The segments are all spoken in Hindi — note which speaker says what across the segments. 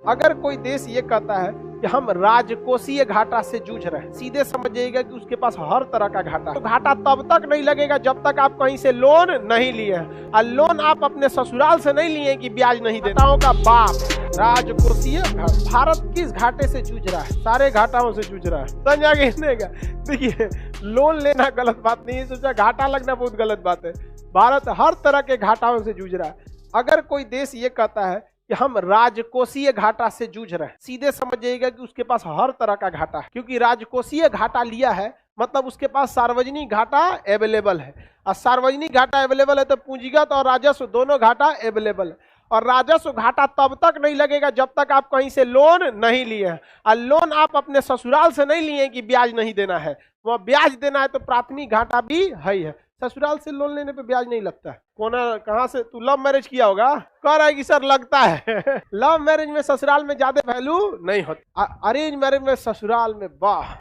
Speaker 1: अगर कोई देश ये कहता है कि हम राजकोषीय घाटा से जूझ रहे हैं, सीधे समझ जाइएगा कि उसके पास हर तरह का घाटा है। तो घाटा तब तक नहीं लगेगा जब तक आप कहीं से लोन नहीं लिए हैं, और लोन आप अपने ससुराल से नहीं लिए कि ब्याज नहीं देताओं का बाप। राजकोषीय भारत किस घाटे से जूझ रहा है? सारे घाटाओं से जूझ रहा है। समझा गया? देखिए, लोन लेना गलत बात नहीं है, सोचा घाटा लगना बहुत गलत बात है। भारत हर तरह के घाटाओं से जूझ रहा है। अगर कोई देश ये कहता है कि हम राजकोषीय घाटा से जूझ रहे हैं, सीधे समझ जाइएगा कि उसके पास हर तरह का घाटा है। क्योंकि राजकोषीय घाटा लिया है मतलब उसके पास सार्वजनिक घाटा अवेलेबल है, और सार्वजनिक घाटा अवेलेबल है तो पूंजीगत और राजस्व दोनों घाटा अवेलेबल है। और राजस्व घाटा तब तक नहीं लगेगा जब तक आप कहीं से लोन नहीं लिए हैं, और लोन आप अपने ससुराल से नहीं लिए कि ब्याज नहीं देना है। वह ब्याज देना है तो प्राथमिक घाटा भी है ही है। ससुराल से लोन लेने पे ब्याज नहीं लगता है। कहाँ से तू लव मैरिज किया होगा? कह रहा है कि सर लगता है। लव मैरिज में ससुराल में ज्यादा वैल्यू नहीं होती, अरेंज मैरिज में ससुराल में वाह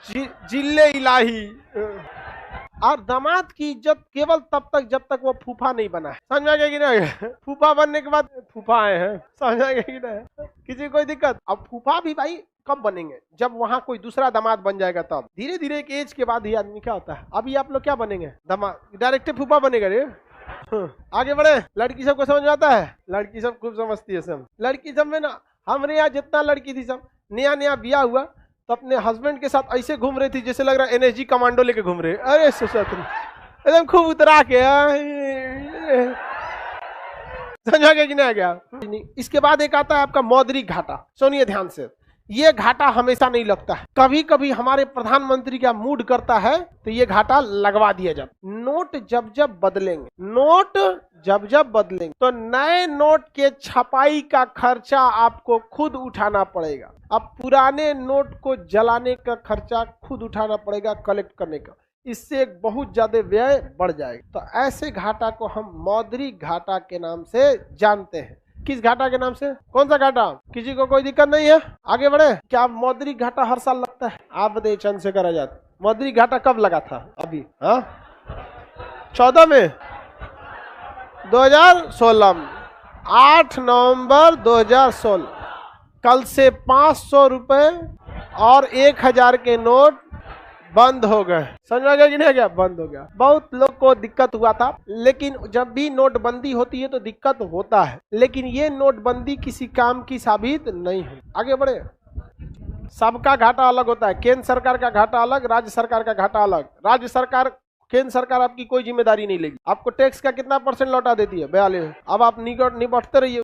Speaker 1: जिले इलाही। और दामाद की इज्जत केवल तब तक जब तक वो फूफा नहीं बना है। समझा गया कि नहीं? फूफा बनने के बाद फूफा आए हैं। समझा गया कि नहीं? किसी कोई दिक्कत? अब फूफा भी भाई कब बनेंगे? जब वहां कोई दूसरा दामाद बन जाएगा तब। धीरे धीरे एक एज के बाद ही आदमी क्या होता है। अभी आप लोग क्या बनेंगे? दामाद डायरेक्ट फूफा बनेगा रे। आगे बढ़े। लड़की सबको समझ में आता है? लड़की सब खूब समझती है। सब लड़की सब में ना, हमारे यहाँ जितना लड़की थी सब नया नया ब्याह हुआ तो अपने हस्बैंड के साथ ऐसे घूम रही थी जैसे लग रहा है एनएसजी कमांडो लेके घूम रहे। अरे एकदम खूब उतरा के। समझा गया कि नहीं? आ गया? इसके बाद एक आता है आपका मौद्रिक घाटा। सुनिए ध्यान से, ये घाटा हमेशा नहीं लगता है। कभी कभी हमारे प्रधानमंत्री का मूड करता है तो ये घाटा लगवा दिया जाता। नोट जब जब बदलेंगे, नोट जब जब बदलेंगे तो नए नोट के छपाई का खर्चा आपको खुद उठाना पड़ेगा। अब पुराने नोट को जलाने का खर्चा खुद उठाना पड़ेगा, कलेक्ट करने का। इससे एक बहुत ज्यादा व्यय बढ़ जाएगा। तो ऐसे घाटा को हम मौद्रिक घाटा के नाम से जानते हैं। किस घाटा के नाम से? कौन सा घाटा? किसी को कोई दिक्कत नहीं है? आगे बढ़े। क्या मौद्रिक घाटा हर साल लगता है? आप बताइए चंद्रशेखर आजाद, मौद्रिक घाटा कब लगा था? अभी 14 में, 2016 में, 8 नवंबर 2016। कल से 500 रुपए और 1000 के नोट बंद हो गए। समझ में आ गया कि नहीं? गया? बंद हो गया। बहुत लोग को दिक्कत हुआ था, लेकिन जब भी नोटबंदी होती है तो दिक्कत होता है, लेकिन ये नोटबंदी किसी काम की साबित नहीं है। आगे बढ़े। सबका घाटा अलग होता है। केंद्र सरकार का घाटा अलग, राज्य सरकार का घाटा अलग। राज्य सरकार, केंद्र सरकार आपकी कोई जिम्मेदारी नहीं लेगी। आपको टैक्स का कितना % लौटा देती है? 42। अब आप निपटते रहिए।